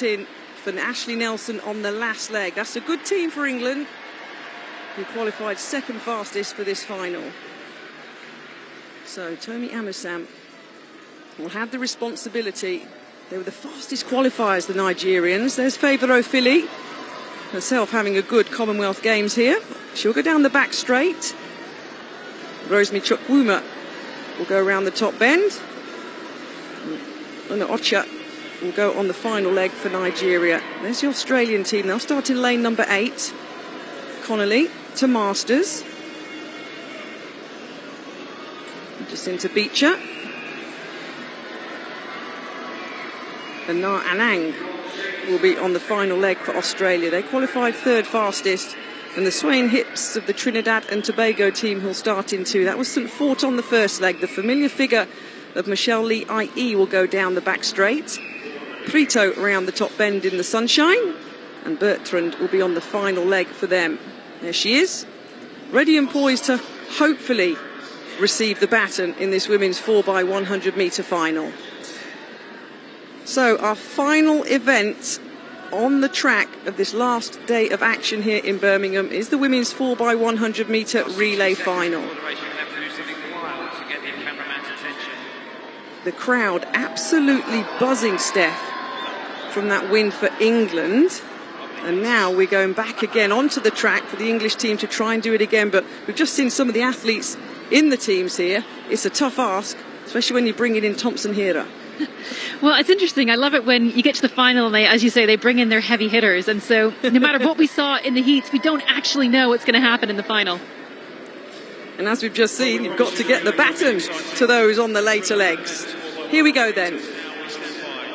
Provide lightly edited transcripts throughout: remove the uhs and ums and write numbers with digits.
in for Ashley Nelson on the last leg. That's a good team for England, who qualified second fastest for this final. So Tomi Amusam will have the responsibility. They were the fastest qualifiers, the Nigerians. There's Favour Ofili, herself having a good Commonwealth Games here. She'll go down the back straight. Rosemary Chukwuma will go around the top bend. And Ocha will go on the final leg for Nigeria. There's the Australian team. They'll start in lane number 8. Connolly to Masters. Just into Beecher. And Na Anang will be on the final leg for Australia. They qualified third fastest. And the swaying hips of the Trinidad and Tobago team who'll start in 2. That was St. Fort on the first leg. The familiar figure of Michelle Lee IE will go down the back straight. Prito around the top bend in the sunshine. And Bertrand will be on the final leg for them. There she is, ready and poised to hopefully receive the baton in this women's 4x100 metre final. So our final event on the track of this last day of action here in Birmingham is the women's 4x100 metre relay final. The crowd absolutely buzzing, Steph, from that win for England. And now we're going back again onto the track for the English team to try and do it again. But we've just seen some of the athletes in the teams here. It's a tough ask, especially when you're bringing in Thompson Hera. Well, it's interesting. I love it when you get to the final and they, as you say, they bring in their heavy hitters. And so no matter what we saw in the heats, we don't actually know what's going to happen in the final. And as we've just seen, you've got to get the baton to those on the later legs. Here we go then.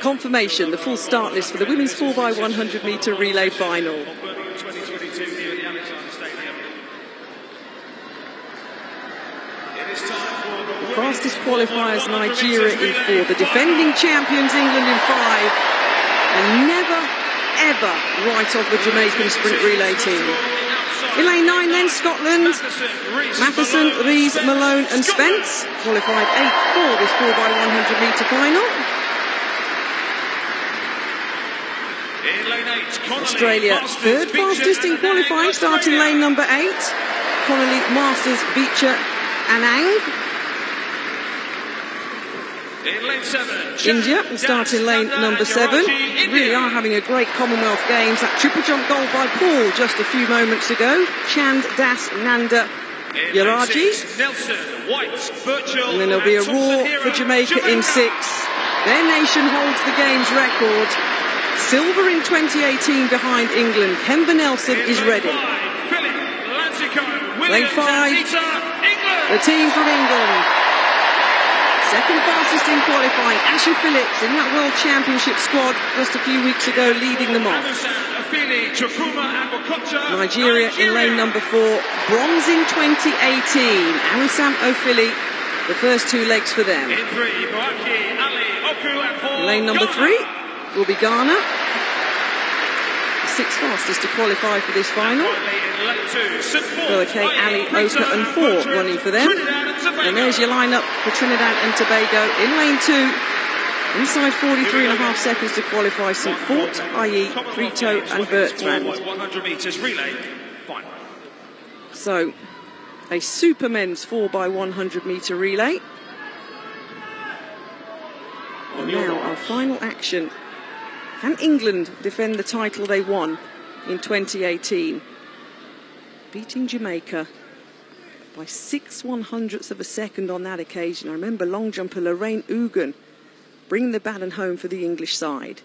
Confirmation, the full start list for the women's 4x100 metre relay final. The fastest qualifiers, Nigeria in 4. The defending champions, England in 5. And never, ever write off the Jamaican sprint relay team. In lane 9 then, Scotland. Matheson, Rees, Malone and Spence qualified 8th for this 4x100 metre final. Australia third fastest in qualifying, starting lane number 8. Connolly, Masters, Beecher, Anang. India will start in lane number 7. Really are having a great Commonwealth Games. That triple jump goal by Paul just a few moments ago. Chand Das Nanda Yaraji. And then there'll be a roar for Jamaica in 6. Their nation holds the Games record. Silver in 2018 behind England. Kemba Nelson is ready. Lane 5, the team from England. Second fastest in qualifying, Ashley Phillips in that World Championship squad just a few weeks ago, leading them off. Nigeria in lane number 4, bronze in 2018. Amusam Ofili, the first 2 legs for them. Lane number 3 will be Ghana, the 6th fastest to qualify for this final. Boakay, Ali, Oka and Hort running for them. And there's your lineup for Trinidad and Tobago in lane 2. Inside 43.5 seconds to qualify, St. Fort, i.e. Prito and Bertrand. So, a super men's 4x100 metre relay. And now our final action. Can England defend the title they won in 2018? Beating Jamaica by 6/100ths of a second on that occasion. I remember long jumper Lorraine Ugan bringing the baton home for the English side.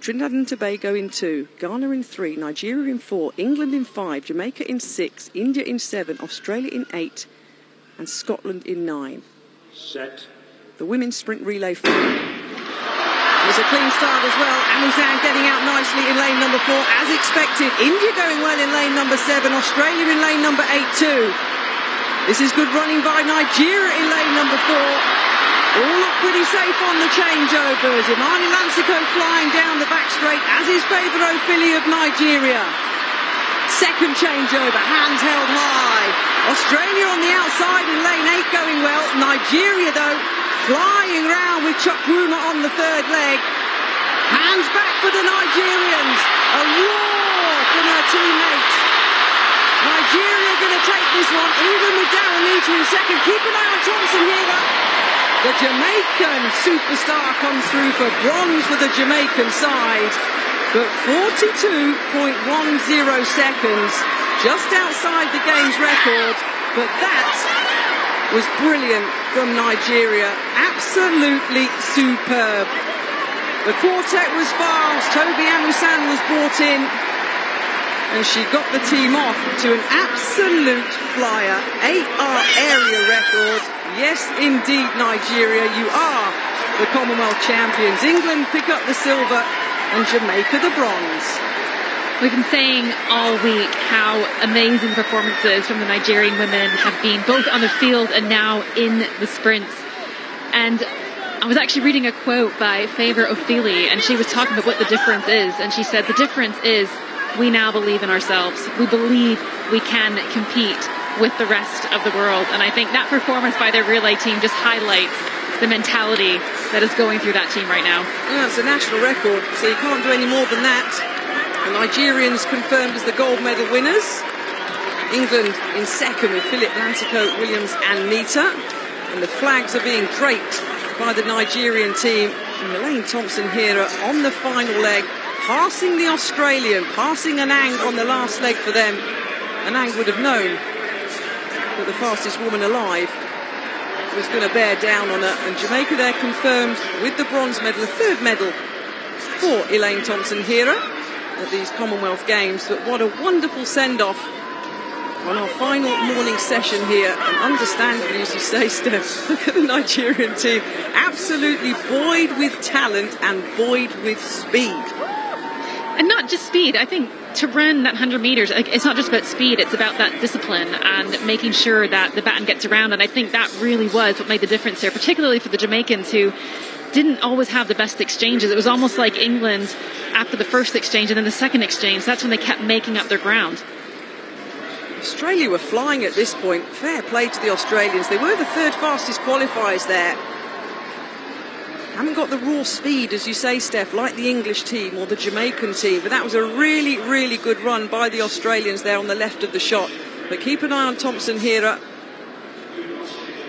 Trinidad and Tobago in 2, Ghana in 3, Nigeria in 4, England in 5, Jamaica in 6, India in 7, Australia in 8, and Scotland in 9. Set. The women's sprint relay final. There's a clean start as well. Amusam getting out nicely in lane number 4, as expected. India going well in lane number 7. Australia in lane number 8 too. This is good running by Nigeria in lane number 4. All look pretty safe on the changeovers. Imani Lansiko flying down the back straight, as is Favour Ofili of Nigeria. Second changeover, hands held high. Australia on the outside in lane 8 going well. Nigeria though flying round with Chukwuma on the third leg. Hands back for the Nigerians. A roar from her teammate. Nigeria going to take this one. England with Darren Leader in second. Keep an eye on Thompson here. The Jamaican superstar comes through for bronze for the Jamaican side. But 42.10 seconds, just outside the game's record. But that was brilliant from Nigeria. Absolutely superb. The quartet was fast. Toby Amusan was brought in. And she got the team off to an absolute flyer. 8R area record. Yes, indeed, Nigeria, you are the Commonwealth champions. England pick up the silver and Jamaica the bronze. We've been saying all week how amazing performances from the Nigerian women have been, both on the field and now in the sprints. And I was actually reading a quote by Favour Ofili, and she was talking about what the difference is. And she said, the difference is we now believe in ourselves. We believe we can compete with the rest of the world. And I think that performance by their relay team just highlights the mentality that is going through that team right now. Yeah, it's a national record, so you can't do any more than that. The Nigerians confirmed as the gold medal winners. England in second with Philip Lansicote, Williams and Nita. And the flags are being draped by the Nigerian team. And Elaine Thompson here on the final leg, passing the Australian, passing Anang on the last leg for them. Anang would have known that the fastest woman alive was going to bear down on her. And Jamaica there confirmed with the bronze medal, a third medal for Elaine Thompson-Herah at these Commonwealth Games. But what a wonderful send-off on our final morning session here. And understandably, as you say, Steph, look at the Nigerian team. Absolutely buoyed with talent and buoyed with speed. And not just speed. I think to run that 100 meters, it's not just about speed, it's about that discipline and making sure that the baton gets around. And I think that really was what made the difference there, particularly for the Jamaicans, who didn't always have the best exchanges. It was almost like England after the first exchange and then the second exchange. That's when they kept making up their ground. Australia were flying at this point. Fair play to the Australians. They were the third fastest qualifiers there. Haven't got the raw speed, as you say, Steph, like the English team or the Jamaican team. But that was a really, really good run by the Australians there on the left of the shot. But keep an eye on Thompson-Herah.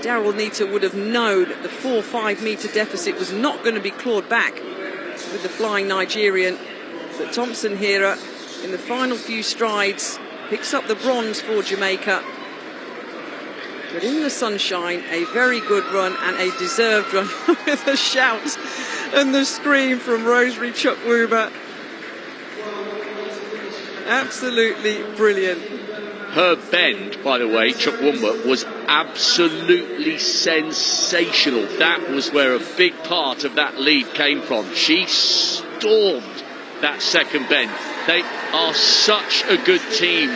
Daryl Nita would have known that the 4-5 metre deficit was not going to be clawed back with the flying Nigerian. But Thompson-Herah, in the final few strides, picks up the bronze for Jamaica. But in the sunshine, a very good run and a deserved run with the shout and the scream from Rosemary Chukwuma. Absolutely brilliant. Her bend, by the way, Chukwuma, was absolutely sensational. That was where a big part of that lead came from. She stormed that second bend. They are such a good team,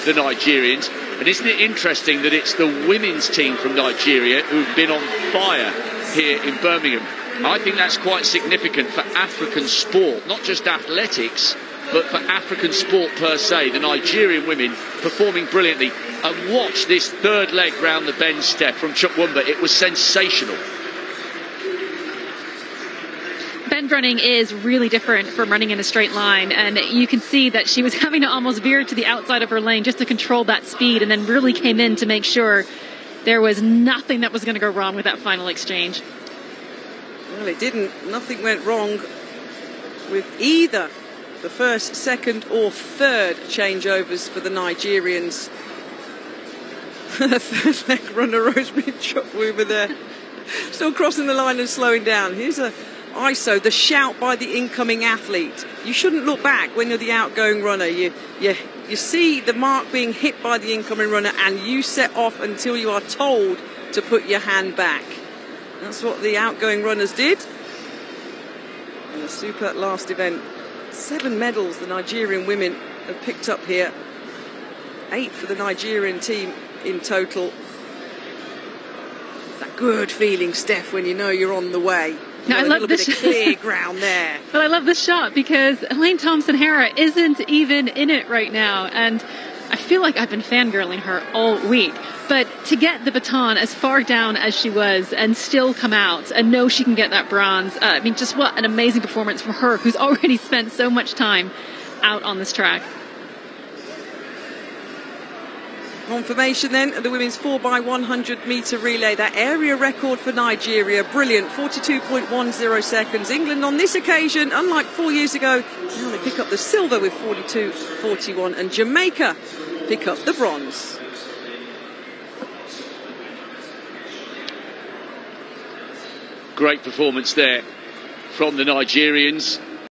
the Nigerians. And isn't it interesting that it's the women's team from Nigeria who've been on fire here in Birmingham? I think that's quite significant for African sport, not just athletics, but for African sport per se. The Nigerian women performing brilliantly. And watch this third leg round the bend, Steph, from Chukwuma. It was sensational. Bend running is really different from running in a straight line, and you can see that she was having to almost veer to the outside of her lane just to control that speed, and then really came in to make sure there was nothing that was going to go wrong with that final exchange. Well, it didn't. Nothing went wrong with either the first, second or third changeovers for the Nigerians. The third leg runner, Rosemary Chukwuma there, still crossing the line and slowing down. Here's a ISO, the shout by the incoming athlete. You shouldn't look back when you're the outgoing runner. You see the mark being hit by the incoming runner and you set off until you are told to put your hand back. That's what the outgoing runners did. And a super last event. 7 medals the Nigerian women have picked up here. 8 for the Nigerian team in total. That good feeling, Steph, when you know you're on the way. Now, I love this clear ground there. But I love this shot because Elaine Thompson-Herah isn't even in it right now. And I feel like I've been fangirling her all week. But to get the baton as far down as she was and still come out and know she can get that bronze, I mean, just what an amazing performance from her, who's already spent so much time out on this track. Confirmation then of the women's 4x100 metre relay. That area record for Nigeria, brilliant, 42.10 seconds. England on this occasion, unlike 4 years ago, now they pick up the silver with 42.41, and Jamaica pick up the bronze. Great performance there from the Nigerians.